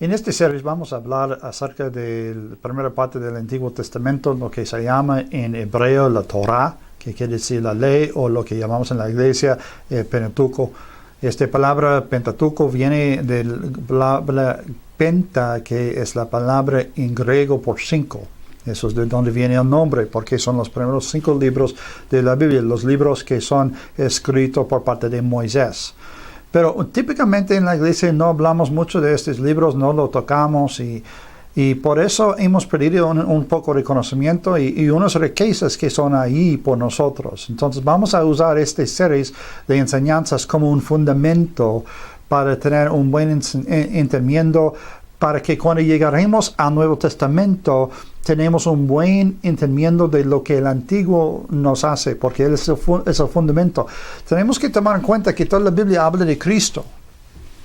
En esta serie vamos a hablar acerca de la primera parte del Antiguo Testamento, lo que se llama en hebreo la Torah, que quiere decir la ley, o lo que llamamos en la iglesia Pentateuco. Esta palabra Pentateuco viene de la palabra penta, que es la palabra en griego por 5. Eso es de donde viene el nombre, porque son los primeros 5 libros de la Biblia, los libros que son escritos por parte de Moisés. Pero típicamente en la iglesia no hablamos mucho de estos libros, no lo tocamos y por eso hemos perdido un poco de conocimiento y unas riquezas que son ahí por nosotros. Entonces vamos a usar estas series de enseñanzas como un fundamento para tener un buen entendimiento, para que cuando llegaremos al Nuevo Testamento tenemos un buen entendimiento de lo que el Antiguo nos hace, porque Él es el fundamento. Tenemos que tomar en cuenta que toda la Biblia habla de Cristo.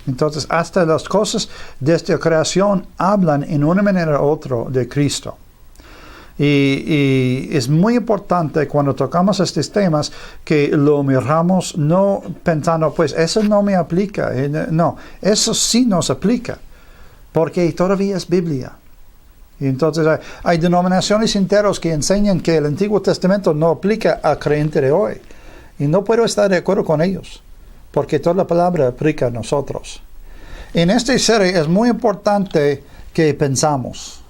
Entonces, hasta las cosas desde la creación hablan en una manera u otra de Cristo. Y es muy importante cuando tocamos estos temas que lo miramos no pensando, pues eso no me aplica. No, eso sí nos aplica, porque todavía es Biblia. Y entonces hay denominaciones enteras que enseñan que el Antiguo Testamento no aplica al creyente de hoy. Y no puedo estar de acuerdo con ellos, porque toda la palabra aplica a nosotros. En esta serie es muy importante que pensamos.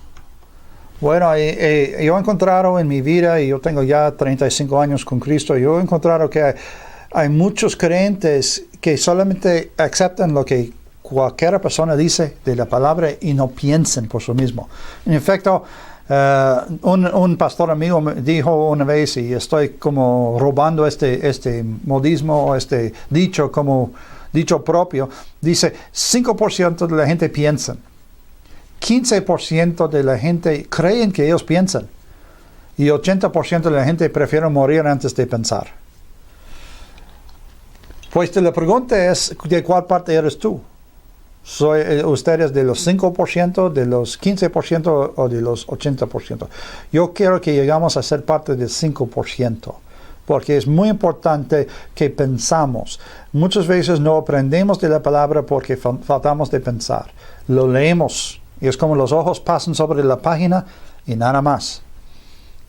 Bueno, yo he encontrado en mi vida, y yo tengo ya 35 años con Cristo, yo he encontrado que hay muchos creyentes que solamente aceptan lo que cualquier persona dice de la palabra y no piensen por sí mismo. En efecto, un pastor amigo me dijo una vez, y estoy como robando este modismo o este dicho como dicho propio, dice 5% de la gente piensa, 15% de la gente creen que ellos piensan y 80% de la gente prefiere morir antes de pensar. Pues la pregunta es, ¿de cuál parte eres tú? ¿Ustedes de los 5%, de los 15% o de los 80%? Yo quiero que llegamos a ser parte del 5%, porque es muy importante que pensamos. Muchas veces no aprendemos de la palabra porque faltamos de pensar. Lo leemos y es como los ojos pasan sobre la página y nada más.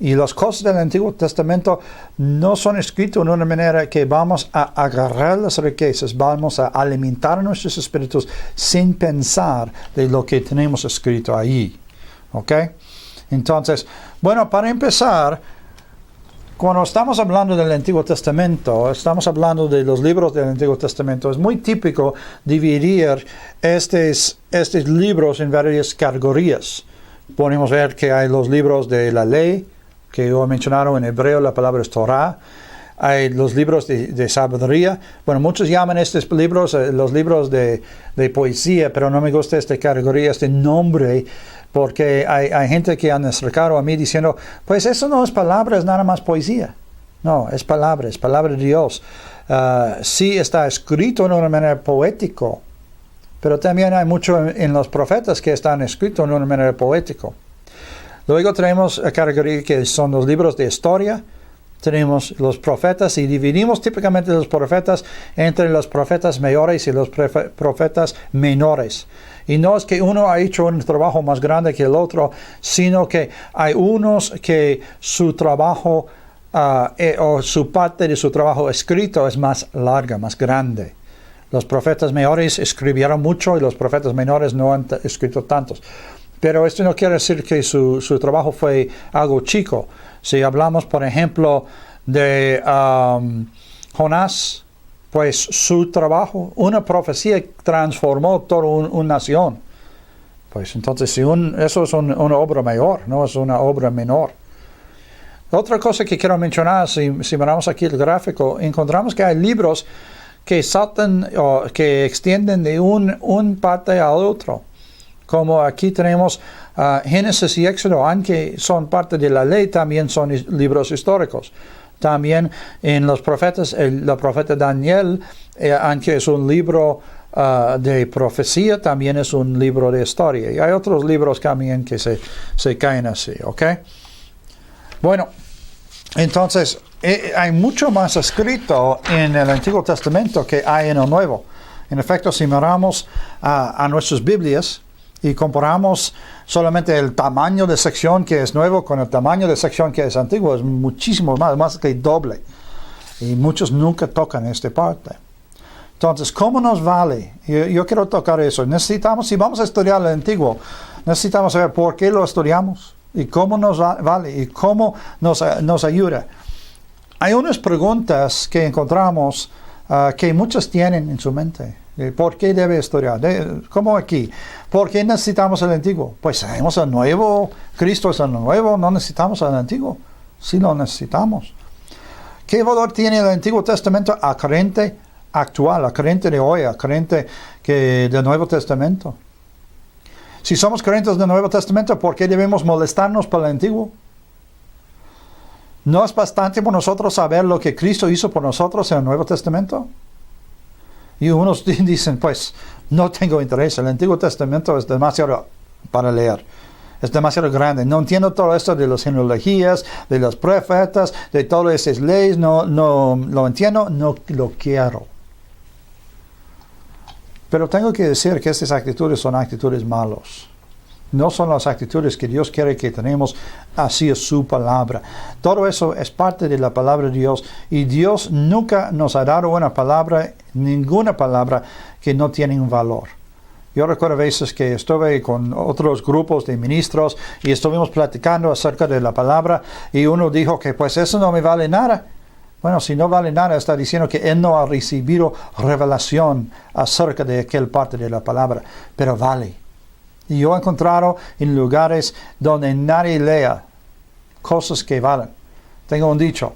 Y las cosas del Antiguo Testamento no son escritas de una manera que vamos a agarrar las riquezas, vamos a alimentar nuestros espíritus sin pensar de lo que tenemos escrito allí. ¿Ok? Entonces, bueno, para empezar, cuando estamos hablando del Antiguo Testamento, estamos hablando de los libros del Antiguo Testamento, es muy típico dividir estos libros en varias categorías. Podemos ver que hay los libros de la ley, que yo he mencionado en hebreo, la palabra es Torah. Hay los libros de sabiduría. Bueno, muchos llaman estos libros los libros de poesía, pero no me gusta esta categoría, este nombre, porque hay gente que han acercado a mí diciendo, pues eso no es palabra, es nada más poesía. No, es palabra de Dios. Sí está escrito de una manera poética, pero también hay mucho en los profetas que están escritos de una manera poética. Luego tenemos la categoría que son los libros de historia. Tenemos los profetas y dividimos típicamente los profetas entre los profetas mayores y los profetas menores. Y no es que uno ha hecho un trabajo más grande que el otro, sino que hay unos que su trabajo o su parte de su trabajo escrito es más larga, más grande. Los profetas mayores escribieron mucho y los profetas menores no han escrito tantos. Pero esto no quiere decir que su trabajo fue algo chico. Si hablamos, por ejemplo, de Jonás, pues su trabajo, una profecía transformó toda una nación. Pues entonces, eso es una obra mayor, no es una obra menor. Otra cosa que quiero mencionar, si miramos aquí el gráfico, encontramos que hay libros que saltan o que extienden de un parte al otro. Como aquí tenemos Génesis y Éxodo, aunque son parte de la ley, también son libros históricos. También en los profetas, el profeta Daniel, aunque es un libro de profecía, también es un libro de historia. Y hay otros libros también que se caen así, ¿ok? Bueno, entonces, hay mucho más escrito en el Antiguo Testamento que hay en el Nuevo. En efecto, si miramos a nuestras Biblias, y comparamos solamente el tamaño de sección que es nuevo con el tamaño de sección que es antiguo, es muchísimo más que doble. Y muchos nunca tocan esta parte. Entonces, ¿cómo nos vale? Yo quiero tocar eso. Necesitamos, si vamos a estudiar el antiguo, necesitamos saber por qué lo estudiamos y cómo nos vale y cómo nos ayuda. Hay unas preguntas que encontramos que muchos tienen en su mente. ¿Por qué debe estudiar? ¿Cómo aquí? ¿Por qué necesitamos el antiguo? Pues tenemos el nuevo, Cristo es el nuevo, no necesitamos el antiguo. Sí lo necesitamos. ¿Qué valor tiene el Antiguo Testamento al creyente actual, al creyente de hoy, al creyente del Nuevo Testamento? Si somos creyentes del Nuevo Testamento, ¿por qué debemos molestarnos por el Antiguo? ¿No es bastante por nosotros saber lo que Cristo hizo por nosotros en el Nuevo Testamento? Y unos dicen, pues, no tengo interés, el Antiguo Testamento es demasiado para leer. Es demasiado grande. No entiendo todo esto de las genealogías, de los profetas, de todas esas leyes. No lo entiendo, no lo quiero. Pero tengo que decir que estas actitudes son actitudes malas. No son las actitudes que Dios quiere que tenemos hacia su palabra. Todo eso es parte de la palabra de Dios. Y Dios nunca nos ha dado una palabra, ninguna palabra que no tiene un valor. Yo recuerdo veces que estuve con otros grupos de ministros y estuvimos platicando acerca de la palabra y uno dijo que pues eso no me vale nada. Bueno, si no vale nada, está diciendo que él no ha recibido revelación acerca de aquel parte de la palabra, pero vale. Y yo he encontrado en lugares donde nadie lea cosas que valen. Tengo un dicho,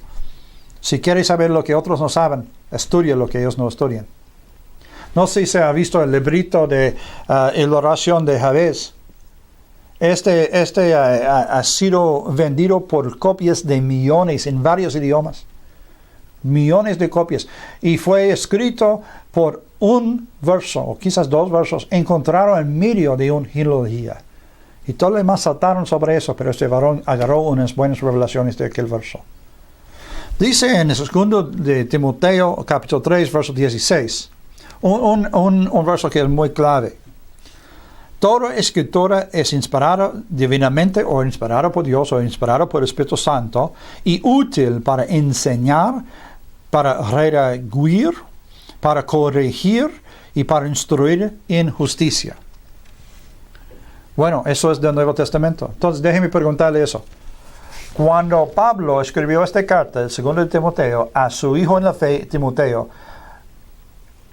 si quieres saber lo que otros no saben, estudia lo que ellos no estudian. No sé si ha visto el librito de la oración de Jabez. Este ha sido vendido por copias de millones en varios idiomas. Millones de copias. Y fue escrito por un verso, o quizás dos versos, encontraron en medio de una genealogía. Y todos los demás saltaron sobre eso, pero este varón agarró unas buenas revelaciones de aquel verso. Dice en el segundo de Timoteo, capítulo 3, verso 16, un verso que es muy clave. Toda escritura es inspirada divinamente o inspirada por Dios o inspirada por el Espíritu Santo y útil para enseñar, para redarguir, para corregir y para instruir en justicia. Bueno, eso es del Nuevo Testamento. Entonces déjeme preguntarle eso. Cuando Pablo escribió esta carta, el segundo de Timoteo, a su hijo en la fe, Timoteo,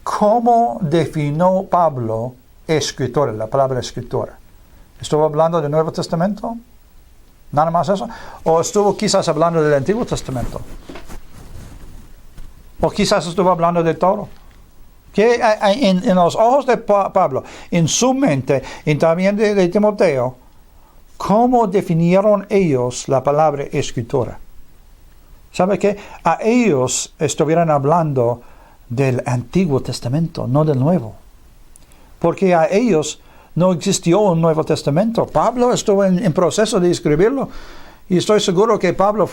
¿cómo definió Pablo escritora, la palabra escritora? ¿Estuvo hablando del Nuevo Testamento? ¿Nada más eso? ¿O estuvo quizás hablando del Antiguo Testamento? ¿O quizás estuvo hablando de todo? Que en los ojos de Pablo, en su mente, y también de Timoteo, ¿cómo definieron ellos la palabra escritora? ¿Sabe qué? A ellos estuvieron hablando del Antiguo Testamento, no del Nuevo. Porque a ellos no existió un Nuevo Testamento. Pablo estuvo en proceso de escribirlo. Y estoy seguro que Pablo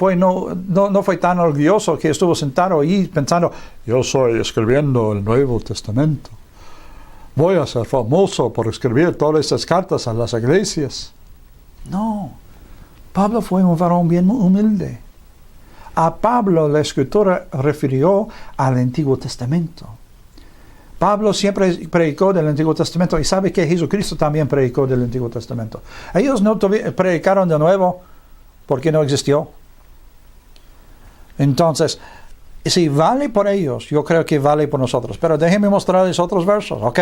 no fue tan orgulloso que estuvo sentado ahí pensando, yo estoy escribiendo el Nuevo Testamento. Voy a ser famoso por escribir todas estas cartas a las iglesias. No. Pablo fue un varón bien humilde. A Pablo la Escritura refirió al Antiguo Testamento. Pablo siempre predicó del Antiguo Testamento y sabe que Jesucristo también predicó del Antiguo Testamento. Ellos no predicaron de nuevo porque no existió. Entonces, si vale por ellos, yo creo que vale por nosotros. Pero déjenme mostrarles otros versos, ¿ok?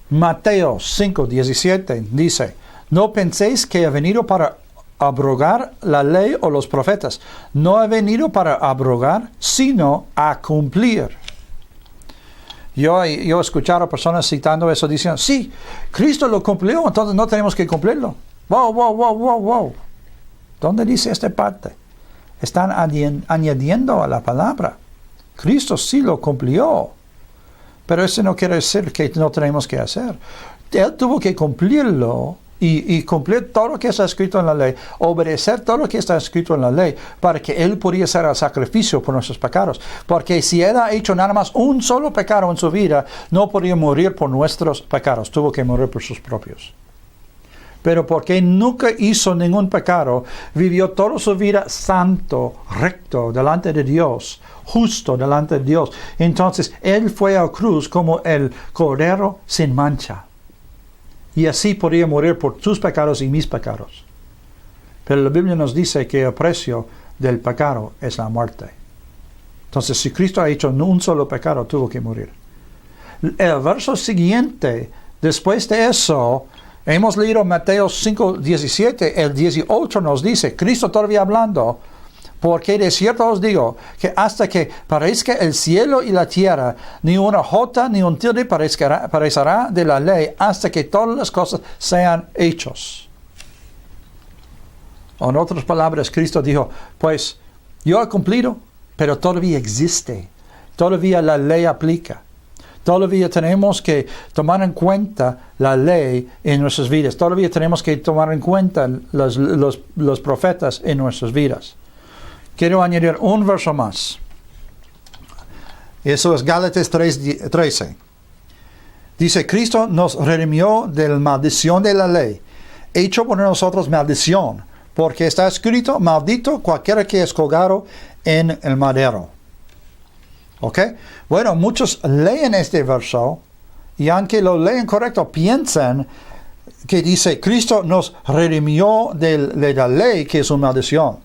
Mateo 5:17 dice, no penséis que he venido para abrogar la ley o los profetas. No he venido para abrogar, sino a cumplir. Yo he escuchado a personas citando eso diciendo, sí, Cristo lo cumplió, entonces no tenemos que cumplirlo. Wow. ¿Dónde dice esta parte? Están añadiendo a la palabra. Cristo sí lo cumplió. Pero eso no quiere decir que no tenemos que hacer. Él tuvo que cumplirlo y cumplir todo lo que está escrito en la ley, obedecer todo lo que está escrito en la ley, para que Él pudiera hacer el sacrificio por nuestros pecados. Porque si Él ha hecho nada más un solo pecado en su vida, no podía morir por nuestros pecados, tuvo que morir por sus propios. Pero porque nunca hizo ningún pecado, vivió toda su vida santo, recto, delante de Dios, justo delante de Dios. Entonces, Él fue a la cruz como el cordero sin mancha. Y así podía morir por tus pecados y mis pecados. Pero la Biblia nos dice que el precio del pecado es la muerte. Entonces, si Cristo ha hecho un solo pecado, tuvo que morir. El verso siguiente, después de eso, hemos leído Mateo 5:17, el 18 nos dice, Cristo todavía hablando, porque de cierto os digo, que hasta que parezca el cielo y la tierra, ni una jota ni un tilde parecerá de la ley, hasta que todas las cosas sean hechos. O en otras palabras, Cristo dijo, pues yo he cumplido, pero todavía existe. Todavía la ley aplica. Todavía tenemos que tomar en cuenta la ley en nuestras vidas. Todavía tenemos que tomar en cuenta los profetas en nuestras vidas. Quiero añadir un verso más. Eso es Gálatas 3:13. Dice, Cristo nos redimió de la maldición de la ley, hecho por nosotros maldición, porque está escrito, maldito cualquiera que es colgado en el madero. ¿Ok? Bueno, muchos leen este verso y aunque lo leen correcto, piensan que dice, Cristo nos redimió de la ley, que es una maldición.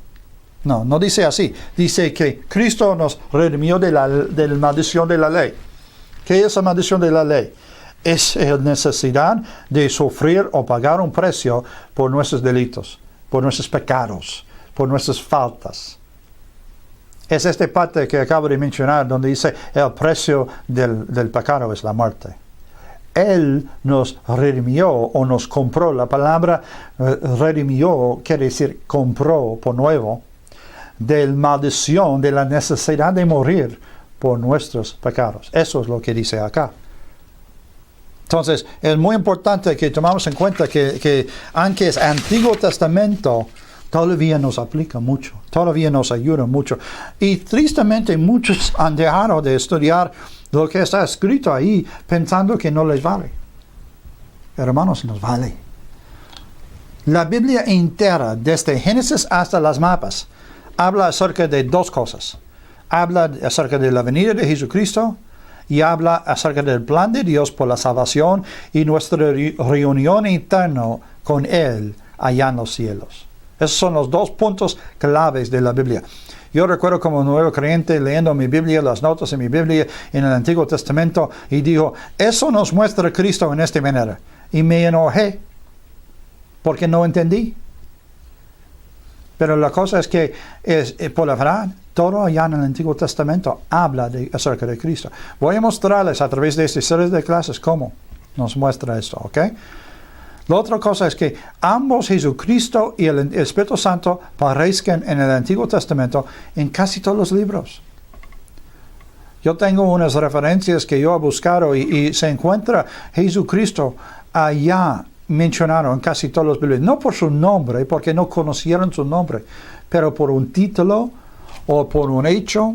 No, no dice así. Dice que Cristo nos redimió de la maldición de la ley. ¿Qué es la maldición de la ley? Es la necesidad de sufrir o pagar un precio por nuestros delitos, por nuestros pecados, por nuestras faltas. Es esta parte que acabo de mencionar, donde dice el precio del pecado es la muerte. Él nos redimió o nos compró. La palabra redimió quiere decir compró por nuevo, de la maldición, de la necesidad de morir por nuestros pecados. Eso es lo que dice acá. Entonces, es muy importante que tomamos en cuenta que aunque es Antiguo Testamento, todavía nos aplica mucho, todavía nos ayuda mucho. Y tristemente muchos han dejado de estudiar lo que está escrito ahí pensando que no les vale. Hermanos, nos vale. La Biblia entera, desde Génesis hasta las mapas, habla acerca de dos cosas. Habla acerca de la venida de Jesucristo y habla acerca del plan de Dios por la salvación y nuestra reunión eterna con Él allá en los cielos. Esos son los dos puntos claves de la Biblia. Yo recuerdo como nuevo creyente leyendo mi Biblia, las notas en mi Biblia en el Antiguo Testamento, y dijo, eso nos muestra a Cristo en esta manera. Y me enojé porque no entendí. Pero la cosa es que por la verdad, todo allá en el Antiguo Testamento habla acerca de Cristo. Voy a mostrarles a través de esta serie de clases cómo nos muestra esto, ¿ok? La otra cosa es que ambos, Jesucristo y el Espíritu Santo, aparezcan en el Antiguo Testamento en casi todos los libros. Yo tengo unas referencias que yo he buscado y se encuentra Jesucristo allá mencionado en casi todos los Biblias, no por su nombre, porque no conocieron su nombre, pero por un título o por un hecho,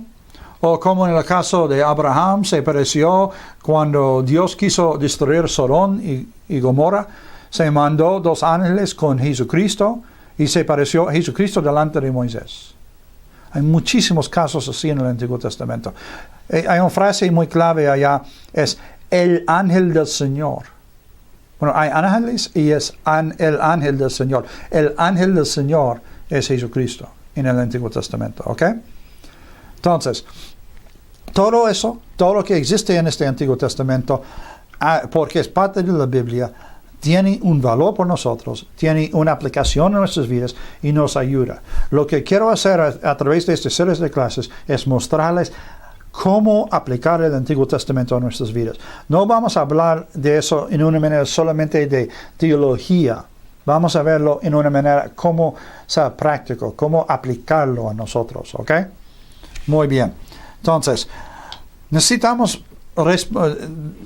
o como en el caso de Abraham, se apareció cuando Dios quiso destruir Sodom y Gomorra, se mandó 2 ángeles con Jesucristo y se apareció Jesucristo delante de Moisés. Hay muchísimos casos así en el Antiguo Testamento. Hay una frase muy clave allá, es el ángel del Señor. Bueno, hay ángeles y es el ángel del Señor. El ángel del Señor es Jesucristo en el Antiguo Testamento, ¿ok? Entonces, todo eso, todo lo que existe en este Antiguo Testamento, porque es parte de la Biblia, tiene un valor por nosotros, tiene una aplicación en nuestras vidas y nos ayuda. Lo que quiero hacer a través de estas series de clases es mostrarles cómo aplicar el Antiguo Testamento a nuestras vidas. No vamos a hablar de eso en una manera solamente de teología. Vamos a verlo en una manera cómo sea práctico, cómo aplicarlo a nosotros, ¿ok? Muy bien. Entonces, necesitamos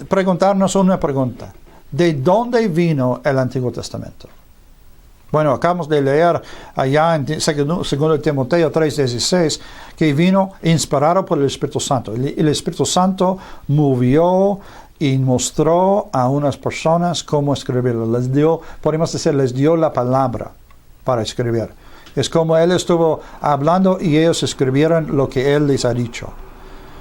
preguntarnos una pregunta. ¿De dónde vino el Antiguo Testamento? Bueno, acabamos de leer allá en 2 Timoteo 3:16 que vino inspirado por el Espíritu Santo. El Espíritu Santo movió y mostró a unas personas cómo escribirlo. Les dio, podemos decir, les dio la palabra para escribir. Es como Él estuvo hablando y ellos escribieron lo que Él les ha dicho.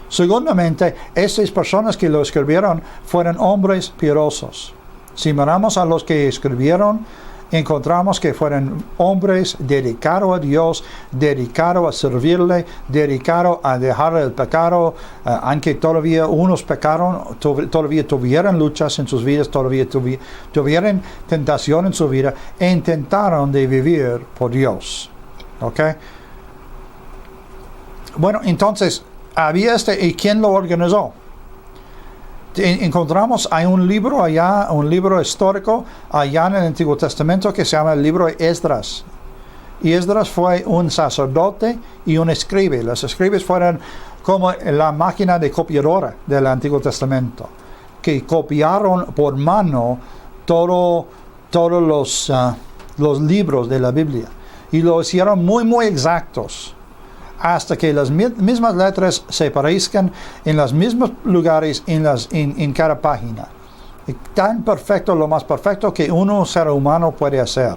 Segundamente, estas personas que lo escribieron fueron hombres piadosos. Si miramos a los que escribieron, encontramos que fueron hombres dedicados a Dios, dedicados a servirle, dedicados a dejar el pecado, aunque todavía unos pecaron, todavía tuvieron luchas en sus vidas, todavía tuvieron tentación en su vida, e intentaron de vivir por Dios. ¿Ok? Bueno, entonces, había ¿y quién lo organizó? Encontramos, hay un libro allá, un libro histórico allá en el Antiguo Testamento que se llama el libro de Esdras. Y Esdras fue un sacerdote y un escriba. Los escribas fueron como la máquina de copiadora del Antiguo Testamento, que copiaron por mano todos los libros de la Biblia. Y lo hicieron muy, muy exactos, hasta que las mismas letras se parezcan en los mismos lugares en cada página. Tan perfecto, lo más perfecto que un ser humano puede hacer.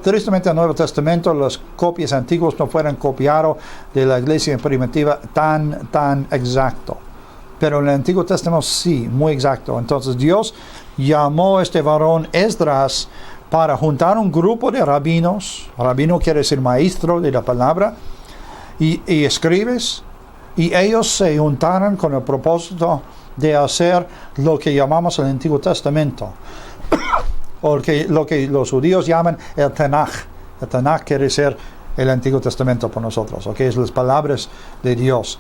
Tristemente, en el Nuevo Testamento, las copias antiguas no fueron copiadas de la iglesia primitiva tan exacto. Pero en el Antiguo Testamento sí, muy exacto. Entonces Dios llamó a este varón Esdras para juntar un grupo de rabinos. Rabino quiere decir maestro de la palabra. Y escribes, y ellos se juntaron con el propósito de hacer lo que llamamos el Antiguo Testamento, o lo que los judíos llaman el Tanaj. El Tanaj quiere decir el Antiguo Testamento por nosotros, ¿ok? Es las palabras de Dios.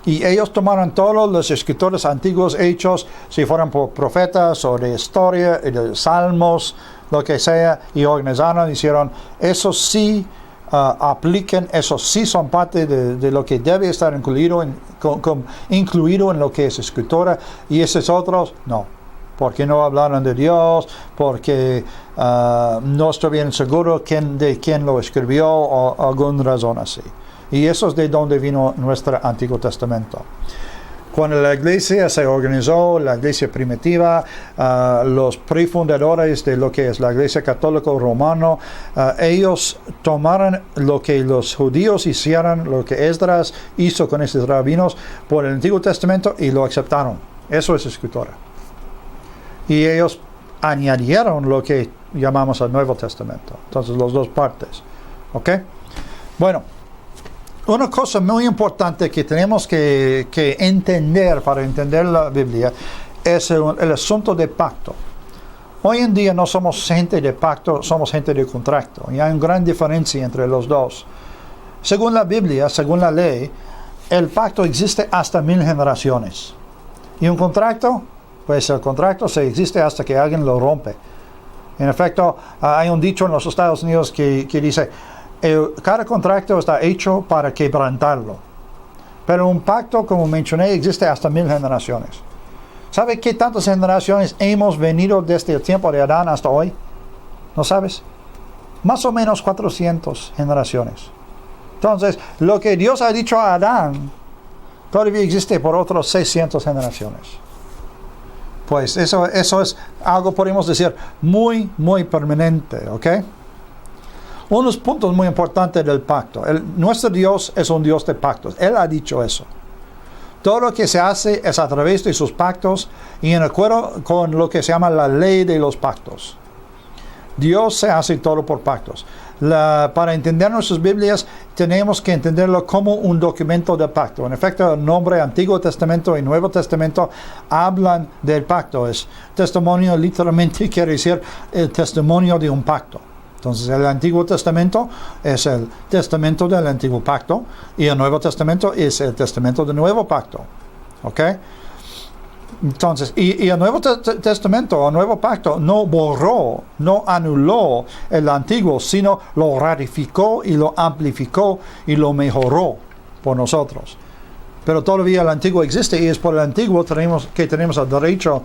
Y ellos tomaron todos los escritores antiguos hechos, si fueran por profetas o de historia, de salmos, lo que sea, y organizaron, hicieron, eso sí, apliquen, esos sí son parte de lo que debe estar incluido en lo que es escritura, y esos otros no, porque no hablaron de Dios, porque no estoy bien seguro de quién lo escribió o alguna razón así. Y eso es de donde vino nuestro Antiguo Testamento. Cuando la iglesia se organizó, la iglesia primitiva, los prefundadores de lo que es la iglesia católica romana, ellos tomaron lo que los judíos hicieron, lo que Esdras hizo con esos rabinos por el Antiguo Testamento, y lo aceptaron. Eso es escritura. Y ellos añadieron lo que llamamos el Nuevo Testamento. Entonces, las dos partes. ¿Ok? Bueno. Una cosa muy importante que tenemos que entender para entender la Biblia es el asunto de pacto. Hoy en día no somos gente de pacto, somos gente de contrato. Y hay una gran diferencia entre los dos. Según la Biblia, según la ley, el pacto existe hasta 1000 generaciones. Y un contrato, pues el contrato se existe hasta que alguien lo rompe. En efecto, hay un dicho en los Estados Unidos que dice, cada contrato está hecho para quebrantarlo. Pero un pacto, como mencioné, existe hasta 1000 generaciones. ¿Sabe qué tantas generaciones hemos venido desde el tiempo de Adán hasta hoy? ¿No sabes? Más o menos 400 generaciones. Entonces, lo que Dios ha dicho a Adán todavía existe por otros 600 generaciones. Pues eso es algo, podemos decir, muy, muy permanente, ¿ok? Unos puntos muy importantes del pacto. Nuestro Dios es un Dios de pactos. Él ha dicho eso. Todo lo que se hace es a través de sus pactos y en acuerdo con lo que se llama la ley de los pactos. Dios se hace todo por pactos. Para entender nuestras Biblias tenemos que entenderlo como un documento de pacto. En efecto, el nombre Antiguo Testamento y Nuevo Testamento hablan del pacto. Es testimonio, literalmente quiere decir el testimonio de un pacto. Entonces, el Antiguo Testamento es el testamento del Antiguo Pacto y el Nuevo Testamento es el testamento del Nuevo Pacto. ¿Ok? Entonces, y el Nuevo Testamento, el Nuevo Pacto, no borró, no anuló el Antiguo, sino lo ratificó y lo amplificó y lo mejoró por nosotros. Pero todavía el Antiguo existe y es por el Antiguo que tenemos el derecho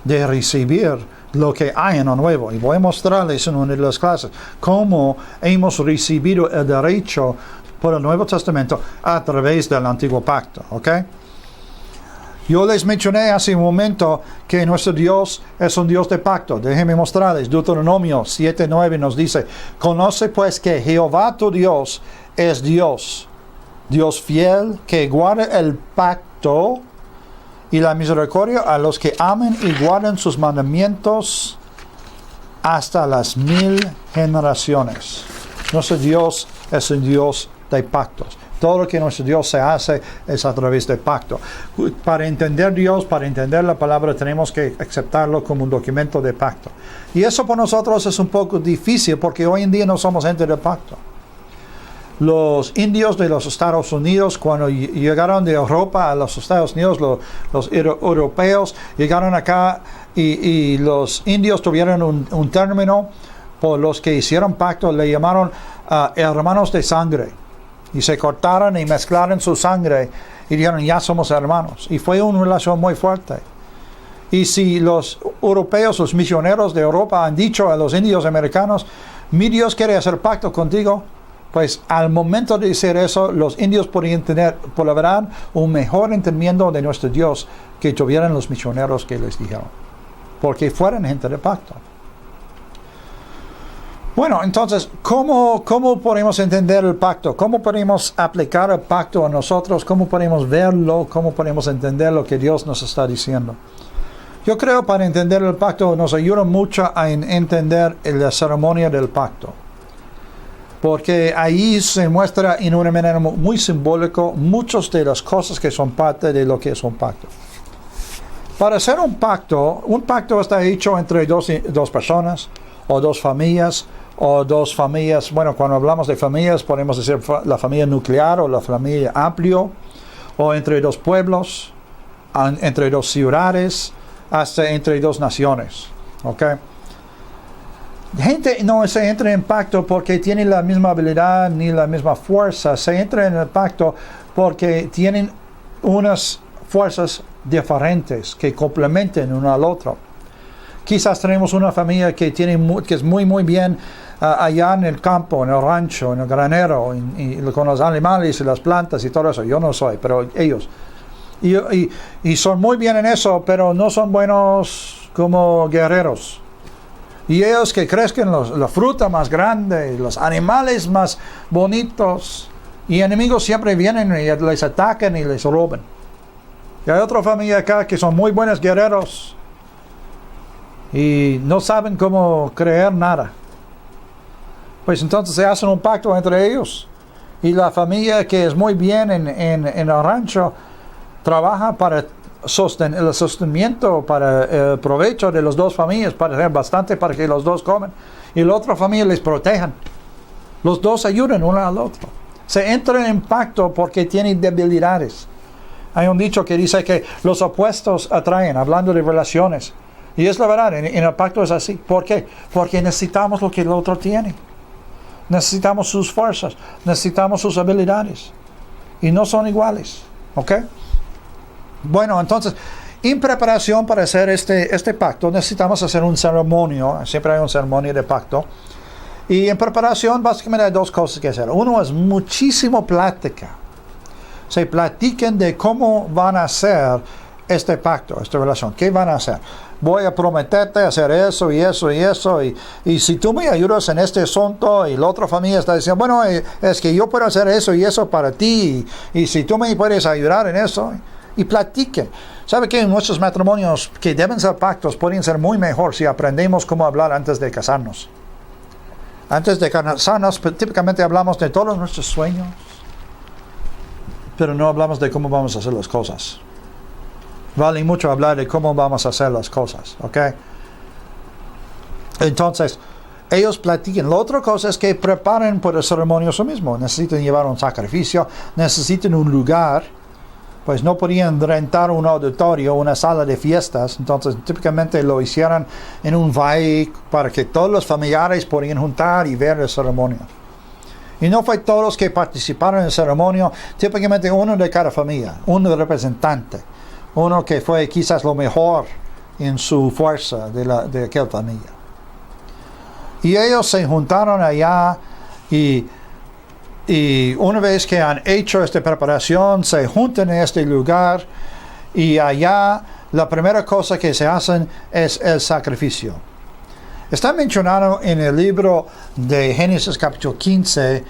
de recibir lo que hay en lo nuevo. Y voy a mostrarles en una de las clases cómo hemos recibido el derecho por el Nuevo Testamento a través del Antiguo Pacto. ¿Ok? Yo les mencioné hace un momento que nuestro Dios es un Dios de pacto. Déjenme mostrarles. Deuteronomio 7:9 nos dice: conoce pues que Jehová tu Dios es Dios, Dios fiel, que guarda el pacto y la misericordia a los que amen y guarden sus mandamientos hasta las 1000 generaciones. Nuestro Dios es un Dios de pactos. Todo lo que nuestro Dios se hace es a través de pacto. Para entender Dios, para entender la palabra, tenemos que aceptarlo como un documento de pacto. Y eso por nosotros es un poco difícil porque hoy en día no somos gente de pacto. Los indios de los Estados Unidos, cuando llegaron de Europa a los Estados Unidos, los europeos llegaron acá y los indios tuvieron un término por los que hicieron pacto, le llamaron hermanos de sangre. Y se cortaron y mezclaron su sangre y dijeron, ya somos hermanos. Y fue una relación muy fuerte. Y si los europeos, los misioneros de Europa han dicho a los indios americanos, mi Dios quiere hacer pacto contigo, pues al momento de decir eso, los indios podrían tener, por la verdad, un mejor entendimiento de nuestro Dios que tuvieran los misioneros que les dijeron. Porque fueran gente de pacto. Bueno, entonces, ¿cómo podemos entender el pacto? ¿Cómo podemos aplicar el pacto a nosotros? ¿Cómo podemos verlo? ¿Cómo podemos entender lo que Dios nos está diciendo? Yo creo que para entender el pacto nos ayuda mucho a entender la ceremonia del pacto. Porque ahí se muestra en una manera muy simbólica muchas de las cosas que son parte de lo que es un pacto. Para hacer un pacto está hecho entre dos personas o dos familias. Bueno, cuando hablamos de familias, podemos decir la familia nuclear o la familia amplio, o entre dos pueblos, entre dos ciudades, hasta entre dos naciones. ¿Ok? Gente no se entra en pacto porque tiene la misma habilidad ni la misma fuerza. Se entra en el pacto porque tienen unas fuerzas diferentes que complementen uno al otro. Quizás tenemos una familia que es muy bien allá en el campo, en el rancho, en el granero, con los animales y las plantas y todo eso. Yo no soy, pero ellos. Y son muy bien en eso, pero no son buenos como guerreros. Y ellos que crezcan la fruta más grande, los animales más bonitos, y enemigos siempre vienen y les atacan y les roban. Y hay otra familia acá que son muy buenos guerreros y no saben cómo creer nada. Pues entonces se hacen un pacto entre ellos. Y la familia que es muy bien en el rancho trabaja para el sostenimiento, para el provecho de las dos familias, para tener bastante para que los dos coman. Y la otra familia les protejan. Los dos ayudan uno al otro. Se entran en pacto porque tienen debilidades. Hay un dicho que dice que los opuestos atraen, hablando de relaciones. Y es la verdad, en el pacto es así. ¿Por qué? Porque necesitamos lo que el otro tiene. Necesitamos sus fuerzas, necesitamos sus habilidades. Y no son iguales. ¿Ok? Bueno, entonces, en preparación para hacer este pacto, necesitamos hacer un ceremonio. Siempre hay un ceremonio de pacto. Y en preparación, básicamente hay dos cosas que hacer. Uno es muchísimo plática. Se platiquen de cómo van a hacer este pacto, esta relación. ¿Qué van a hacer? Voy a prometerte hacer eso y eso y eso. Y si tú me ayudas en este asunto y la otra familia está diciendo, bueno, es que yo puedo hacer eso y eso para ti. Y si tú me puedes ayudar en eso. Y platiquen. ¿Sabe qué? Nuestros matrimonios que deben ser pactos pueden ser muy mejor si aprendemos cómo hablar antes de casarnos. Antes de casarnos, típicamente hablamos de todos nuestros sueños, pero no hablamos de cómo vamos a hacer las cosas. Vale mucho hablar de cómo vamos a hacer las cosas, ¿ok? Entonces, ellos platiquen. La otra cosa es que preparen por el ceremonio su mismo. Necesitan llevar un sacrificio, necesitan un lugar. Pues no podían rentar un auditorio, una sala de fiestas. Entonces, típicamente lo hicieron en un valle para que todos los familiares podían juntar y ver el ceremonio. Y no fue todos los que participaron en el ceremonio, típicamente uno de cada familia, uno representante, uno que fue quizás lo mejor en su fuerza de aquella familia. Y ellos se juntaron allá y una vez que han hecho esta preparación, se juntan en este lugar y allá la primera cosa que se hacen es el sacrificio. Está mencionado en el libro de Génesis capítulo 15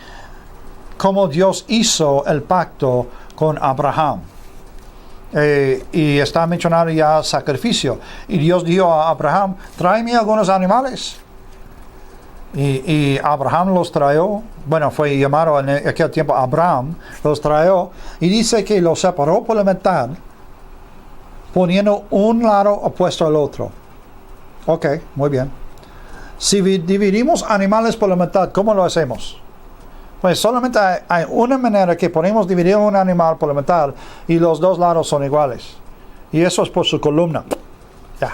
cómo Dios hizo el pacto con Abraham. Y está mencionado ya sacrificio. Y Dios dijo a Abraham, tráeme algunos animales. Y Abraham los trajo, bueno, fue llamado en aquel tiempo Abraham, los trajo, y dice que los separó por la mitad, poniendo un lado opuesto al otro. Ok, muy bien. Si dividimos animales por la mitad, ¿cómo lo hacemos? Pues solamente hay una manera que podemos dividir un animal por la mitad y los dos lados son iguales. Y eso es por su columna. Ya.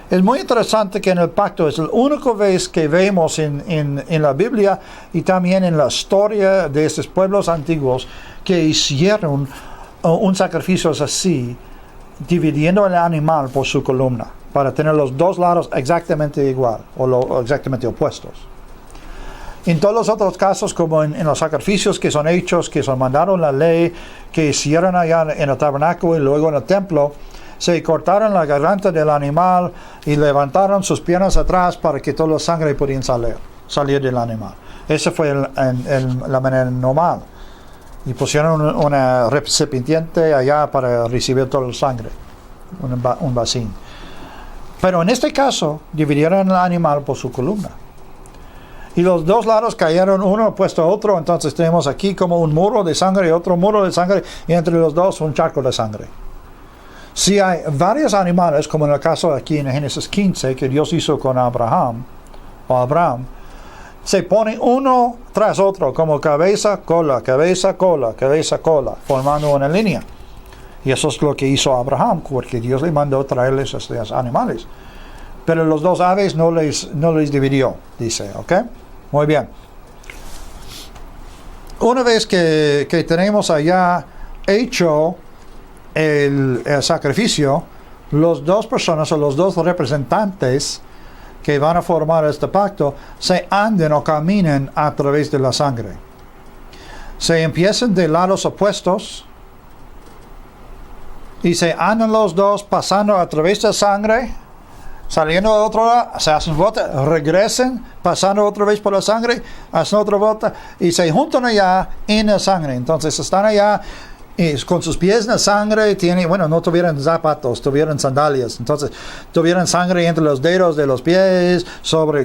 Es muy interesante que en el pacto es la única vez que vemos en la Biblia y también en la historia de estos pueblos antiguos que hicieron un sacrificio así, dividiendo el animal por su columna, para tener los dos lados exactamente igual o exactamente opuestos. En todos los otros casos, como en los sacrificios que son hechos, que son mandaron la ley, que hicieron allá en el tabernáculo y luego en el templo, se cortaron la garganta del animal y levantaron sus piernas atrás para que toda la sangre pudiera salir del animal. Esa fue la manera normal. Y pusieron una recipiente allá para recibir toda la sangre, un vasín. Pero en este caso, dividieron el animal por su columna. Y los dos lados cayeron uno opuesto a otro, entonces tenemos aquí como un muro de sangre y otro muro de sangre, y entre los dos un charco de sangre. Si hay varios animales, como en el caso aquí en Génesis 15, que Dios hizo con Abraham, se pone uno tras otro, como cabeza, cola, formando una línea. Y eso es lo que hizo Abraham, porque Dios le mandó traerles estos animales. Pero los dos aves no les dividió, dice, ¿ok? Muy bien. Una vez que tenemos allá hecho el sacrificio, las dos personas o los dos representantes que van a formar este pacto se anden o caminen a través de la sangre. Se empiezan de lados opuestos y se andan los dos pasando a través de la sangre, saliendo de otro lado, se hacen vuelta, regresen, pasando otra vez por la sangre, hacen otra vuelta y se juntan allá en la sangre. Entonces están allá y con sus pies en la sangre, no tuvieron zapatos, tuvieron sandalias, entonces tuvieron sangre entre los dedos de los pies,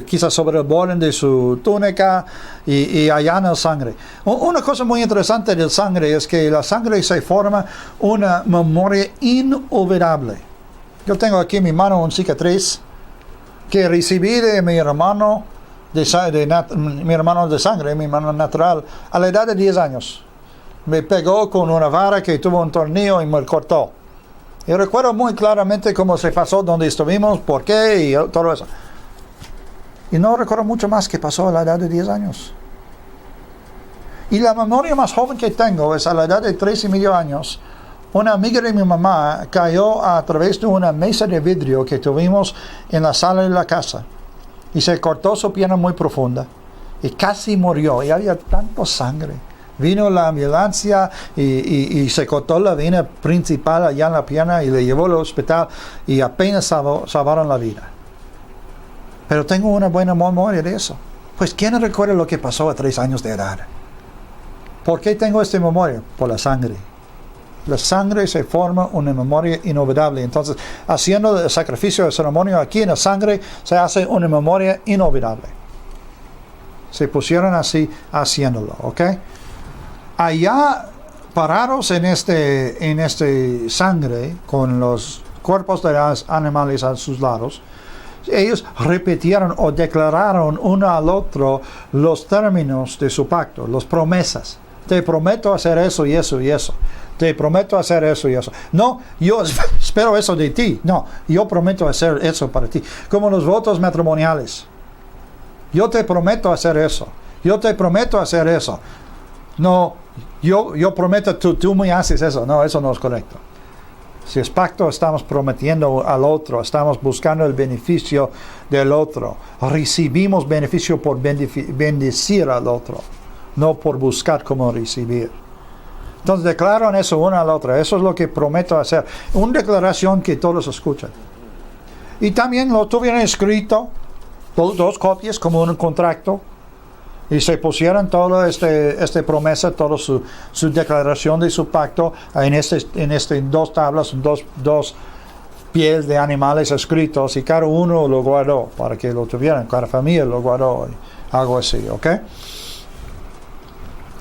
quizás sobre el borde de su túnica y allá en la sangre. Una cosa muy interesante de la sangre es que la sangre se forma una memoria inolvidable. Yo tengo aquí en mi mano una cicatriz que recibí de mi hermano de sangre, mi hermano natural, a la edad de 10 años. Me pegó con una vara que tuvo un tornillo y me cortó. Y recuerdo muy claramente cómo se pasó, dónde estuvimos, por qué y todo eso. Y no recuerdo mucho más que pasó a la edad de 10 años. Y la memoria más joven que tengo es a la edad de 3,5 años. Una amiga de mi mamá cayó a través de una mesa de vidrio que tuvimos en la sala de la casa. Y se cortó su pierna muy profunda. Y casi murió. Y había tanta sangre. Vino la ambulancia y se cortó la vena principal allá en la pierna y le llevó al hospital y apenas salvaron la vida. Pero tengo una buena memoria de eso. Pues ¿quién recuerda lo que pasó a 3 años de edad? ¿Por qué tengo esta memoria? Por la sangre. La sangre se forma una memoria inolvidable. Entonces, haciendo el sacrificio de ceremonia aquí en la sangre, se hace una memoria inolvidable. Se pusieron así haciéndolo, ¿ok? Allá parados en este sangre, con los cuerpos de los animales a sus lados, ellos repitieron o declararon uno al otro los términos de su pacto, las promesas. Te prometo hacer eso y eso y eso. Te prometo hacer eso y eso. No, yo espero eso de ti. No, yo prometo hacer eso para ti. Como los votos matrimoniales. Yo te prometo hacer eso. Yo te prometo hacer eso. No, yo prometo, tú me haces eso. No, eso no es correcto. Si es pacto, estamos prometiendo al otro, estamos buscando el beneficio del otro. Recibimos beneficio por bendecir al otro, no por buscar cómo recibir. Entonces declaran eso una a la otra. Eso es lo que prometo hacer. Una declaración que todos escuchan. Y también lo tuvieron escrito, dos copias como un contrato. Y se pusieron toda esta promesa, toda su declaración de su pacto en dos tablas, dos pieles de animales escritos, y cada uno lo guardó para que lo tuvieran, cada familia lo guardó, algo así, ¿ok?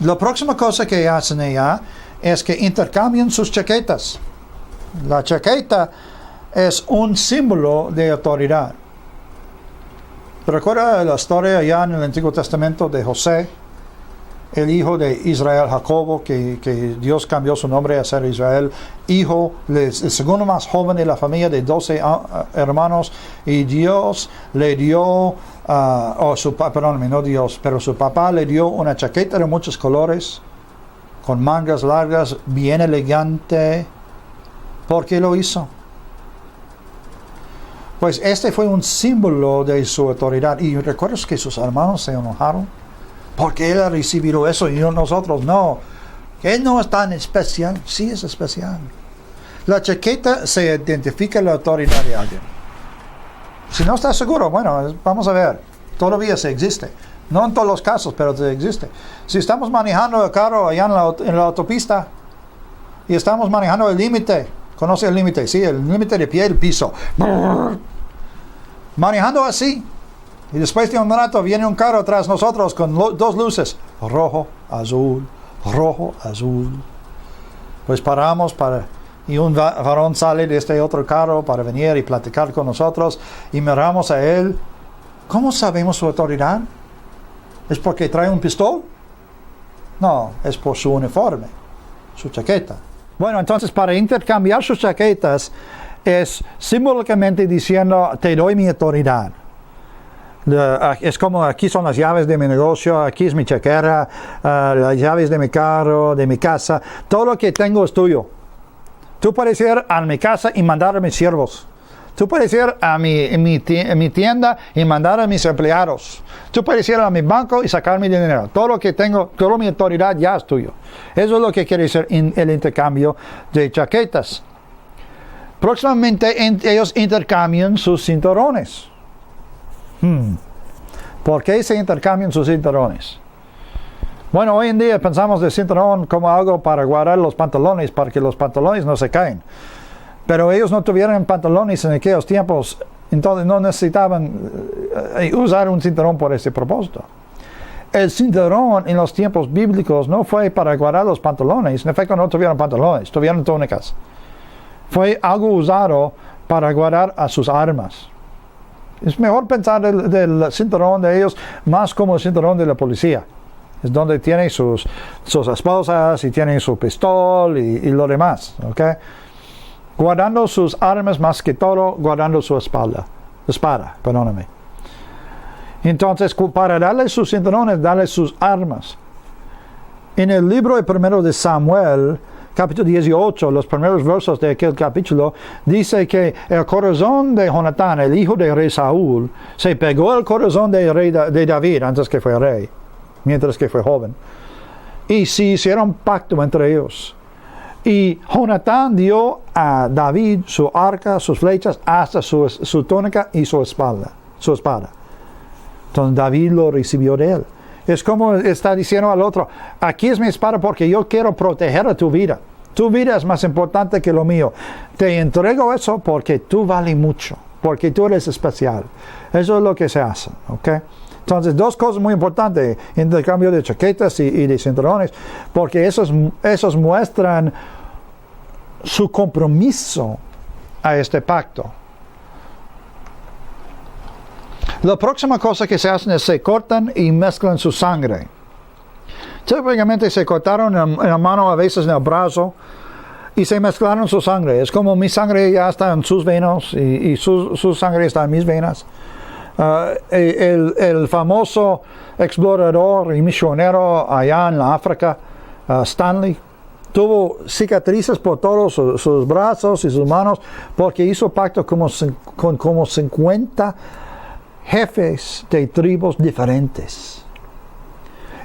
La próxima cosa que hacen allá es que intercambian sus chaquetas. La chaqueta es un símbolo de autoridad. ¿Recuerda la historia allá en el Antiguo Testamento de José, el hijo de Israel, Jacobo, que Dios cambió su nombre a ser Israel, hijo, el segundo más joven de la familia de 12 hermanos, y Dios le dio, no Dios, pero su papá le dio una chaqueta de muchos colores, con mangas largas, bien elegante. ¿Por qué lo hizo? Pues este fue un símbolo de su autoridad. Y recuerdas que sus hermanos se enojaron porque él ha recibido eso y nosotros no. Que él no es tan especial. Sí es especial. La chaqueta se identifica la autoridad de alguien. Si no estás seguro, bueno, vamos a ver. Todavía se existe. No en todos los casos, pero se existe. Si estamos manejando el carro allá en la autopista y estamos manejando el límite, ¿conoce el límite? Sí, el límite de pie, el piso. Manejando así. Y después de un rato viene un carro tras nosotros con dos luces. Rojo, azul, rojo, azul. Pues paramos y un varón sale de este otro carro para venir y platicar con nosotros. Y miramos a él. ¿Cómo sabemos su autoridad? ¿Es porque trae un pistol? No, es por su uniforme, su chaqueta. Bueno, entonces para intercambiar sus chaquetas es simbólicamente diciendo, te doy mi autoridad. Es como aquí son las llaves de mi negocio, aquí es mi chequera, las llaves de mi carro, de mi casa, todo lo que tengo es tuyo. Tú puedes ir a mi casa y mandar a mis siervos. Tú puedes ir a mi tienda y mandar a mis empleados. Tú puedes ir a mi banco y sacar mi dinero. Todo lo que tengo, toda mi autoridad ya es tuyo. Eso es lo que quiere decir el intercambio de chaquetas. Próximamente ellos intercambian sus cinturones. ¿Por qué se intercambian sus cinturones? Bueno, hoy en día pensamos del cinturón como algo para guardar los pantalones, para que los pantalones no se caen. Pero ellos no tuvieron pantalones en aquellos tiempos, entonces no necesitaban usar un cinturón por ese propósito. El cinturón en los tiempos bíblicos no fue para guardar los pantalones, en efecto no tuvieron pantalones, tuvieron túnicas. Fue algo usado para guardar a sus armas. Es mejor pensar del cinturón de ellos más como el cinturón de la policía. Es donde tienen sus esposas y tienen su pistola y lo demás, ¿ok? Guardando sus armas más que todo, guardando su espada, perdóname. Entonces, para darle sus cinturones, darle sus armas. En el libro primero de Samuel, capítulo 18, los primeros versos de aquel capítulo, dice que el corazón de Jonatán, el hijo del rey Saúl, se pegó al corazón de David antes que fue rey, mientras que fue joven. Y se hicieron pacto entre ellos. Y Jonatán dio a David su arca, sus flechas, hasta su túnica y su espada. Entonces David lo recibió de él. Es como está diciendo al otro, aquí es mi espada porque yo quiero proteger a tu vida. Tu vida es más importante que lo mío. Te entrego eso porque tú vales mucho, porque tú eres especial. Eso es lo que se hace, ¿ok? Entonces, dos cosas muy importantes, intercambio de chaquetas y de cinturones, porque esos muestran su compromiso a este pacto. La próxima cosa que se hacen es se cortan y mezclan su sangre. Típicamente se cortaron en la mano, a veces en el brazo, y se mezclaron su sangre. Es como mi sangre ya está en sus venas y su sangre está en mis venas. El famoso explorador y misionero allá en la África, Stanley, tuvo cicatrices por todos sus brazos y sus manos porque hizo pacto con como 50 jefes de tribus diferentes.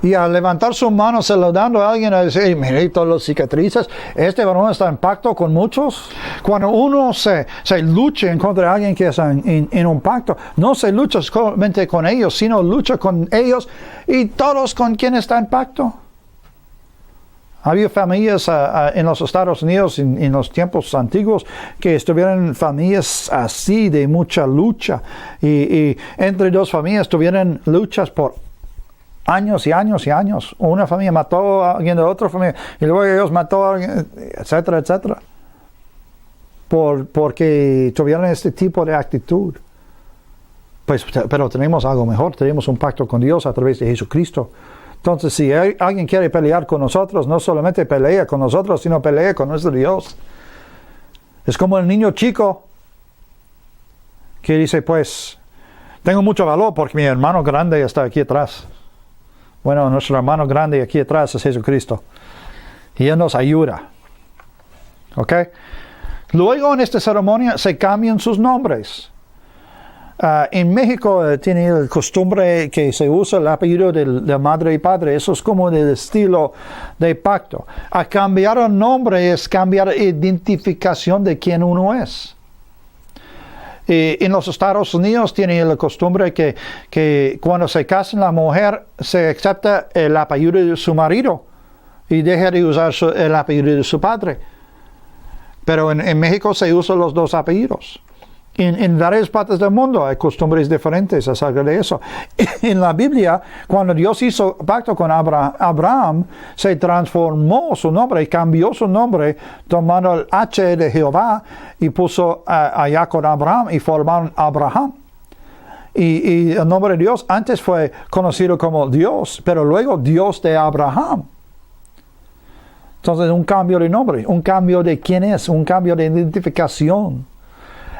Y al levantar su mano saludando a alguien, a decir, mire todas las cicatrices, este varón está en pacto con muchos. Cuando uno se lucha en contra de alguien que está en un pacto, no se lucha solamente con ellos, sino lucha con ellos y todos con quien está en pacto. Había familias en los Estados Unidos en los tiempos antiguos que estuvieron familias así de mucha lucha y entre dos familias tuvieron luchas por años y años y años. Una familia mató a alguien de otra familia y luego ellos mató a alguien, etcétera, etcétera. Porque tuvieron este tipo de actitud. Pues, pero tenemos algo mejor, tenemos un pacto con Dios a través de Jesucristo. Entonces, si alguien quiere pelear con nosotros, no solamente pelea con nosotros, sino pelea con nuestro Dios. Es como el niño chico que dice, pues, tengo mucho valor porque mi hermano grande está aquí atrás. Bueno, nuestro hermano grande aquí atrás es Jesucristo. Y Él nos ayuda. ¿Ok? Luego en esta ceremonia se cambian sus nombres. En México tiene la costumbre que se usa el apellido de madre y padre. Eso es como del estilo de pacto. A cambiar el nombre es cambiar la identificación de quién uno es. En los Estados Unidos tiene la costumbre que cuando se casa la mujer se acepta el apellido de su marido y deja de usar el apellido de su padre. Pero en México se usan los dos apellidos. En varias partes del mundo hay costumbres diferentes acerca de eso. En la Biblia, cuando Dios hizo pacto con Abraham, se transformó su nombre y cambió su nombre tomando el H de Jehová y puso allá con Abraham y formaron Abraham. Y el nombre de Dios antes fue conocido como Dios, pero luego Dios de Abraham. Entonces un cambio de nombre, un cambio de quién es, un cambio de identificación.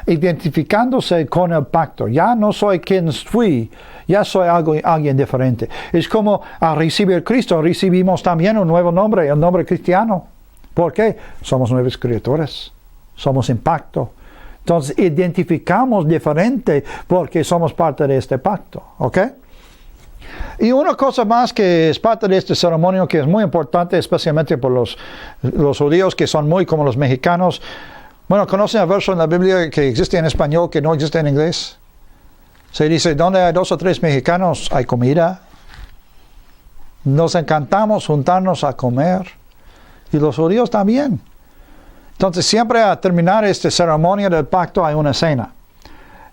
Identificándose con el pacto. Ya no soy quien fui, ya soy alguien diferente. Es como al recibir Cristo, recibimos también un nuevo nombre, el nombre cristiano. ¿Por qué? Somos nuevas criaturas, somos en pacto. Entonces identificamos diferente porque somos parte de este pacto. ¿Ok? Y una cosa más que es parte de este ceremonio que es muy importante, especialmente por los judíos que son muy como los mexicanos. Bueno, ¿conocen el verso en la Biblia que existe en español que no existe en inglés? Se dice, donde hay 2 o 3 mexicanos hay comida. Nos encantamos juntarnos a comer. Y los judíos también. Entonces siempre a terminar esta ceremonia del pacto hay una cena.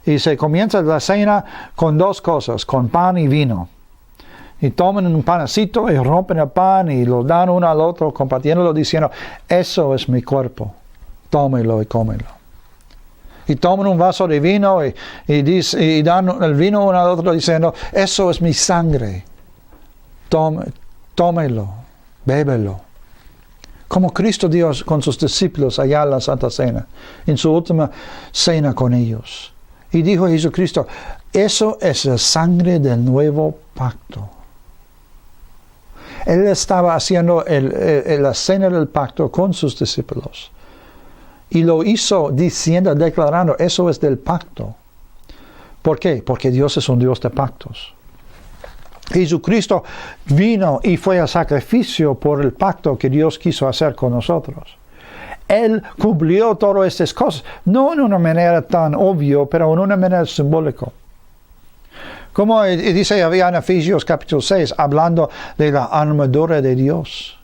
Y se comienza la cena con 2 cosas, con pan y vino. Y toman un panecito y rompen el pan y lo dan uno al otro compartiéndolo diciendo, eso es mi cuerpo. Tómelo y cómelo. Y toman un vaso de vino y dan el vino uno al otro diciendo, eso es mi sangre. Tómelo, bébelo. Como Cristo dio con sus discípulos allá en la Santa Cena, en su última cena con ellos. Y dijo Jesucristo, eso es la sangre del nuevo pacto. Él estaba haciendo la cena del pacto con sus discípulos. Y lo hizo diciendo, declarando, eso es del pacto. ¿Por qué? Porque Dios es un Dios de pactos. Jesucristo vino y fue a sacrificio por el pacto que Dios quiso hacer con nosotros. Él cumplió todas estas cosas, no en una manera tan obvia, pero en una manera simbólica. Como dice había en Efesios capítulo 6, hablando de la armadura de Dios.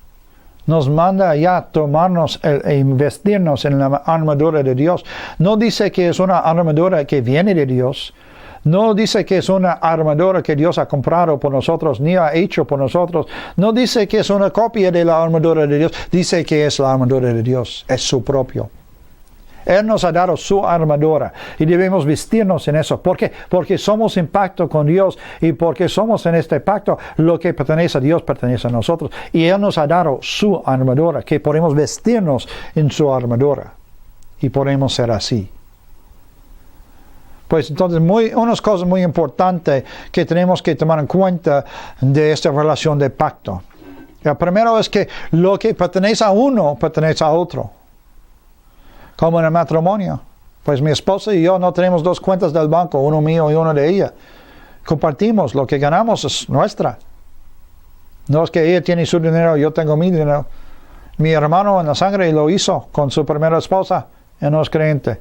Nos manda ya tomarnos e investirnos en la armadura de Dios. No dice que es una armadura que viene de Dios. No dice que es una armadura que Dios ha comprado por nosotros, ni ha hecho por nosotros. No dice que es una copia de la armadura de Dios. Dice que es la armadura de Dios. Es su propio. Él nos ha dado su armadura y debemos vestirnos en eso. ¿Por qué? Porque somos en pacto con Dios y porque somos en este pacto, lo que pertenece a Dios pertenece a nosotros. Y Él nos ha dado su armadura, que podemos vestirnos en su armadura y podemos ser así. Pues entonces, unas cosas muy importantes que tenemos que tomar en cuenta de esta relación de pacto. El primero es que lo que pertenece a uno pertenece a otro. Como en el matrimonio. Pues mi esposa y yo no tenemos dos cuentas del banco, uno mío y uno de ella. Compartimos, lo que ganamos es nuestra. No es que ella tiene su dinero y yo tengo mi dinero. Mi hermano en la sangre lo hizo con su primera esposa, y no es creyente.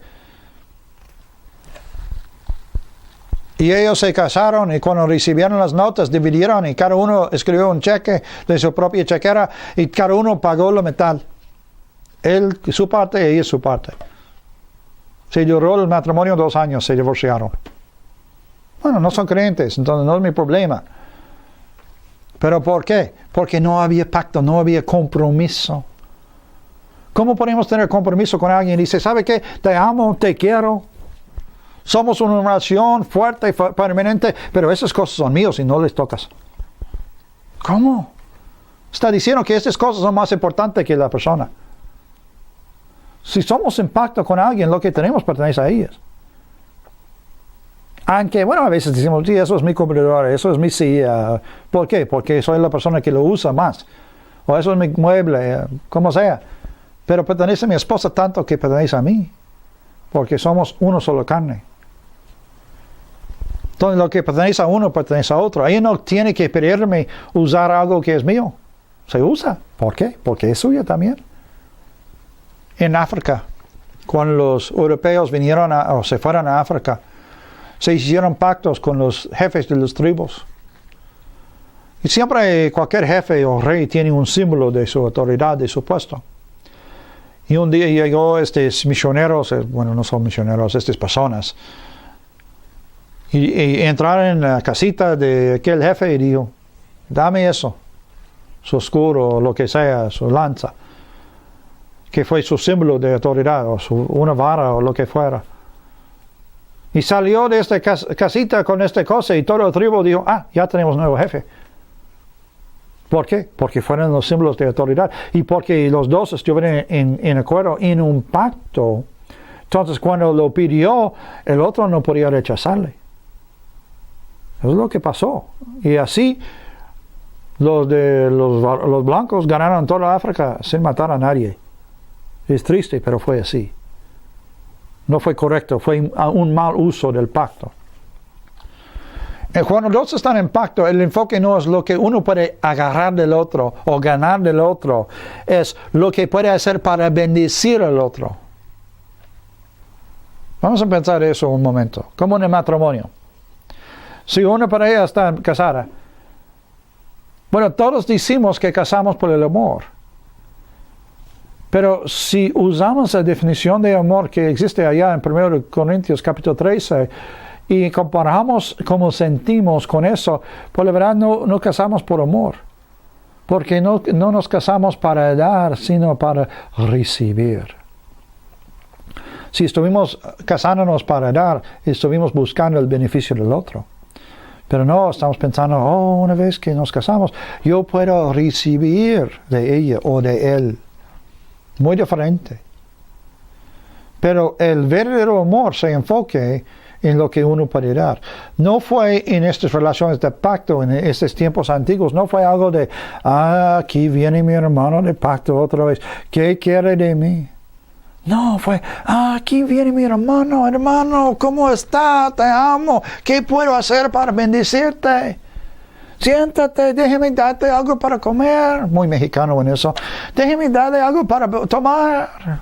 Y ellos se casaron y cuando recibieron las notas dividieron y cada uno escribió un cheque de su propia chequera y cada uno pagó la mitad. Él su parte y ella su parte. Se duró el matrimonio 2 años, se divorciaron. Bueno, no son creyentes, entonces no es mi problema. ¿Pero por qué? Porque no había pacto, no había compromiso. ¿Cómo podemos tener compromiso con alguien y dice, ¿sabe qué? Te amo, te quiero. Somos una relación fuerte y permanente, pero esas cosas son mías y no les tocas. ¿Cómo? Está diciendo que estas cosas son más importantes que la persona. Si somos en pacto con alguien, lo que tenemos pertenece a ellos. Aunque, bueno, a veces decimos, sí, eso es mi computadora, eso es mi silla. ¿Por qué? Porque soy la persona que lo usa más. O eso es mi mueble, como sea. Pero pertenece a mi esposa tanto que pertenece a mí. Porque somos uno solo carne. Entonces, lo que pertenece a uno pertenece a otro. Ella no tiene que pedirme usar algo que es mío. Se usa. ¿Por qué? Porque es suya también. En África, cuando los europeos vinieron o se fueron a África, se hicieron pactos con los jefes de las tribus. Y siempre cualquier jefe o rey tiene un símbolo de su autoridad, de su puesto. Y un día llegó estos misioneros, bueno, no son misioneros, estas personas, y entraron en la casita de aquel jefe y dijo, dame eso, su escudo, lo que sea, su lanza, que fue su símbolo de autoridad, o una vara, o lo que fuera. Y salió de esta casita con esta cosa y todo el tribu dijo, ya tenemos un nuevo jefe. ¿Por qué? Porque fueron los símbolos de autoridad y porque los dos estuvieron en acuerdo, en un pacto. Entonces cuando lo pidió, el otro no podía rechazarle. Eso es lo que pasó. Y así los blancos ganaron toda África sin matar a nadie. Es triste, pero fue así. No fue correcto, fue un mal uso del pacto. Cuando dos están en pacto, el enfoque no es lo que uno puede agarrar del otro o ganar del otro, es lo que puede hacer para bendecir al otro. Vamos a pensar eso un momento, como en el matrimonio. Si una pareja está casada, bueno, todos decimos que casamos por el amor. Pero si usamos la definición de amor que existe allá en 1 Corintios capítulo 13 y comparamos cómo sentimos con eso, pues la verdad no casamos por amor. Porque no nos casamos para dar, sino para recibir. Si estuvimos casándonos para dar, estuvimos buscando el beneficio del otro. Pero no, estamos pensando, una vez que nos casamos, yo puedo recibir de ella o de él. Muy diferente. Pero el verdadero amor se enfoque en lo que uno puede dar. No fue en estas relaciones de pacto, en estos tiempos antiguos, no fue algo de, aquí viene mi hermano de pacto otra vez, ¿qué quiere de mí? No, fue, aquí viene mi hermano, ¿cómo está? Te amo, ¿qué puedo hacer para bendecirte? Siéntate, déjeme darte algo para comer. Muy mexicano en eso. Déjeme darle algo para tomar.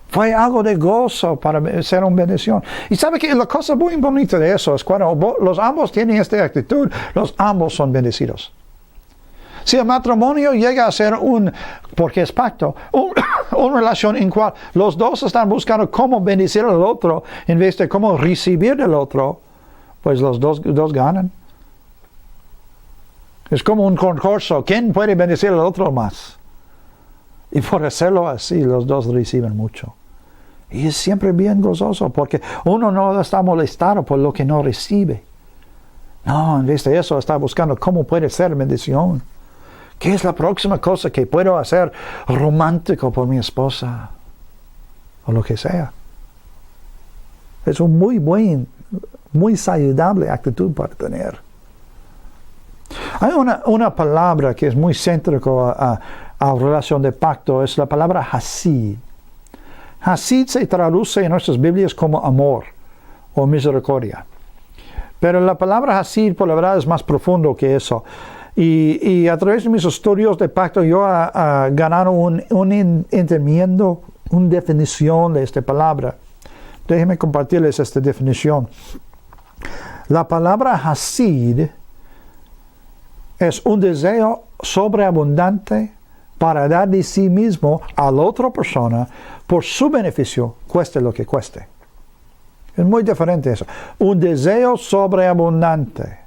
Fue algo de gozo para ser una bendición. Y sabe que la cosa muy bonita de eso es cuando los ambos tienen esta actitud, los ambos son bendecidos. Si el matrimonio llega a ser porque es pacto, una relación en cual los dos están buscando cómo bendecir al otro en vez de cómo recibir del otro, pues los dos ganan. Es como un concurso. ¿Quién puede bendecir al otro más? Y por hacerlo así, los dos reciben mucho. Y es siempre bien gozoso, porque uno no está molestado por lo que no recibe. No, en vez de eso está buscando cómo puede ser bendición. ¿Qué es la próxima cosa que puedo hacer romántico por mi esposa? O lo que sea. Es un muy saludable actitud para tener. Hay una palabra que es muy céntrica a relación de pacto, es la palabra hasid. Hasid se traduce en nuestras Biblias como amor o misericordia. Pero la palabra hasid, por la verdad, es más profundo que eso. Y a través de mis estudios de pacto, yo he ganado un entendimiento, una definición de esta palabra. Déjenme compartirles esta definición. La palabra hasid es un deseo sobreabundante para dar de sí mismo a la otra persona por su beneficio, cueste lo que cueste. Es muy diferente eso. Un deseo sobreabundante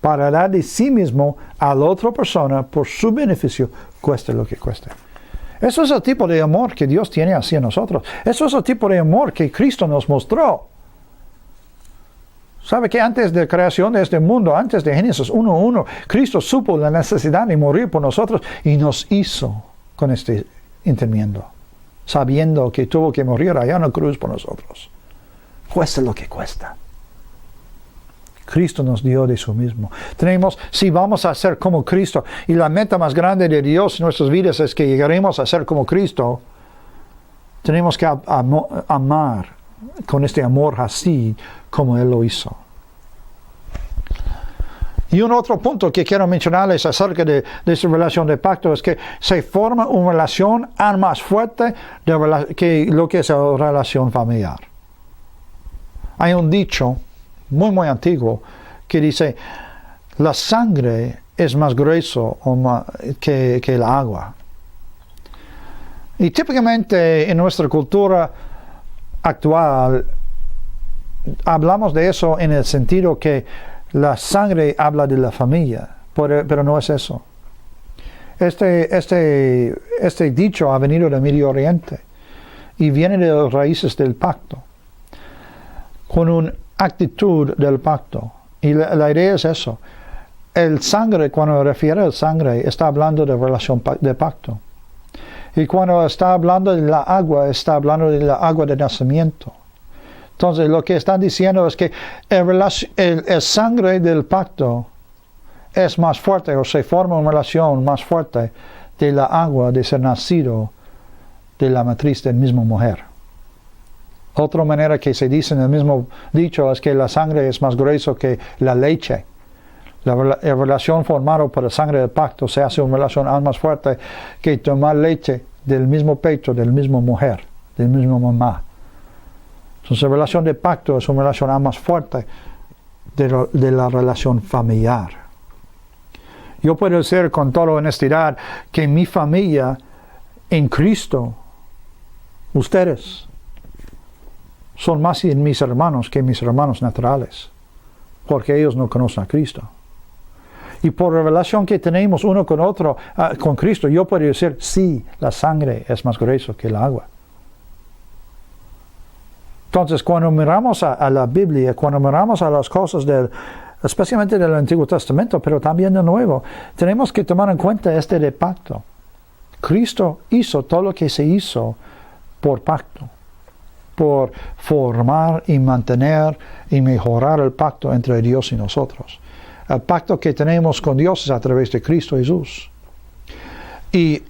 para dar de sí mismo a la otra persona por su beneficio, cueste lo que cueste. Eso es el tipo de amor que Dios tiene hacia nosotros. Eso es el tipo de amor que Cristo nos mostró. ¿Sabe que antes de la creación de este mundo, antes de Génesis 1:1, Cristo supo la necesidad de morir por nosotros y nos hizo con este entendimiento, sabiendo que tuvo que morir allá en la cruz por nosotros? Cuesta lo que cuesta. Cristo nos dio de su mismo. Si vamos a ser como Cristo, y la meta más grande de Dios en nuestras vidas es que llegaremos a ser como Cristo, tenemos que amar con este amor así como Él lo hizo. Y un otro punto que quiero mencionarles acerca de esta relación de pacto es que se forma una relación aún más fuerte que lo que es la relación familiar. Hay un dicho muy, muy antiguo que dice, la sangre es más grueso que el agua. Y típicamente en nuestra cultura actual hablamos de eso en el sentido que la sangre habla de la familia, pero no es eso. Este dicho ha venido del Medio Oriente y viene de las raíces del pacto, con una actitud del pacto. Y la idea es eso. El sangre, cuando refiere al sangre, está hablando de relación de pacto. Y cuando está hablando de la agua, está hablando de la agua de nacimiento. Entonces, lo que están diciendo es que el sangre del pacto es más fuerte, o se forma una relación más fuerte de la agua de ser nacido de la matriz del mismo mujer. Otra manera que se dice en el mismo dicho es que la sangre es más grueso que la leche. La relación formada por la sangre del pacto se hace una relación aún más fuerte que tomar leche del mismo pecho, del mismo mujer, del mismo mamá. Entonces la relación de pacto es una relación aún más fuerte de la relación familiar. Yo puedo decir con toda honestidad que mi familia en Cristo, ustedes, son más mis hermanos que mis hermanos naturales, porque ellos no conocen a Cristo. Y por la relación que tenemos uno con otro, con Cristo, yo puedo decir, sí, la sangre es más gruesa que el agua. Entonces, cuando miramos a la Biblia, cuando miramos a las cosas especialmente del Antiguo Testamento, pero también del Nuevo, tenemos que tomar en cuenta de pacto. Cristo hizo todo lo que se hizo por pacto, por formar y mantener y mejorar el pacto entre Dios y nosotros. El pacto que tenemos con Dios es a través de Cristo Jesús. Y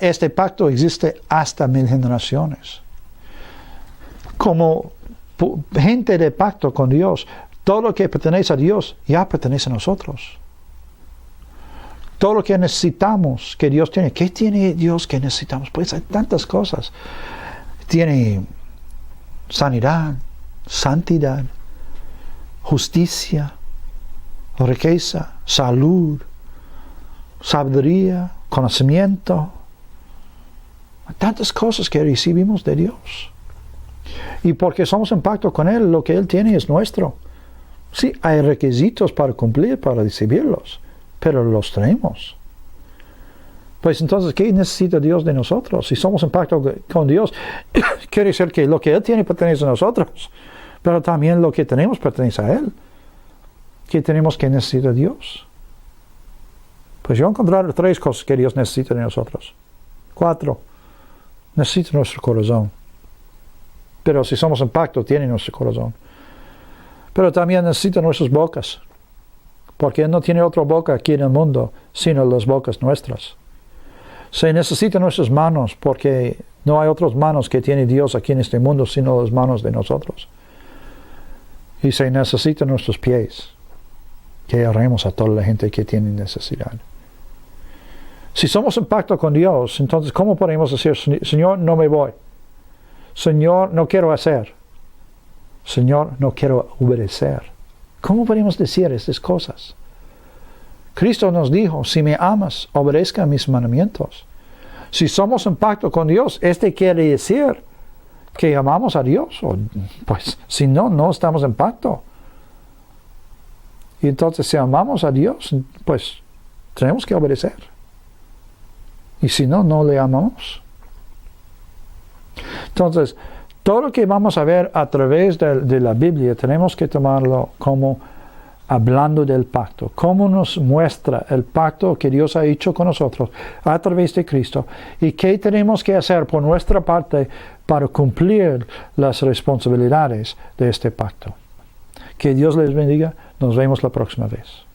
este pacto existe hasta 1000 generaciones. Como gente de pacto con Dios, todo lo que pertenece a Dios ya pertenece a nosotros. Todo lo que necesitamos que Dios tiene. ¿Qué tiene Dios que necesitamos? Pues hay tantas cosas. Tiene sanidad, santidad, justicia, riqueza, salud, sabiduría, conocimiento. Tantas cosas que recibimos de Dios. Y porque somos en pacto con Él, lo que Él tiene es nuestro. Sí, hay requisitos para cumplir, para recibirlos, pero los tenemos. Pues entonces, ¿qué necesita Dios de nosotros? Si somos en pacto con Dios, quiere decir que lo que Él tiene pertenece a nosotros, pero también lo que tenemos pertenece a Él. ¿Qué tenemos que necesita Dios? Pues yo he encontrado 3 cosas que Dios necesita de nosotros. 4. Necesita nuestro corazón. Pero si somos en pacto, tiene nuestro corazón. Pero también necesita nuestras bocas porque Él no tiene otra boca aquí en el mundo, sino las bocas nuestras. Se necesitan nuestras manos, porque no hay otras manos que tiene Dios aquí en este mundo, sino las manos de nosotros. Y se necesitan nuestros pies, que haremos a toda la gente que tiene necesidad. Si somos en pacto con Dios, entonces ¿cómo podemos decir, Señor, no me voy? Señor, no quiero hacer. Señor, no quiero obedecer. ¿Cómo podemos decir estas cosas? Cristo nos dijo, si me amas, obedezca mis mandamientos. Si somos en pacto con Dios, quiere decir que amamos a Dios. Pues si no, no estamos en pacto. Y entonces si amamos a Dios, pues tenemos que obedecer. Y si no, no le amamos. Entonces, todo lo que vamos a ver a través de la Biblia, tenemos que tomarlo como hablando del pacto. Cómo nos muestra el pacto que Dios ha hecho con nosotros a través de Cristo. Y qué tenemos que hacer por nuestra parte para cumplir las responsabilidades de este pacto. Que Dios les bendiga. Nos vemos la próxima vez.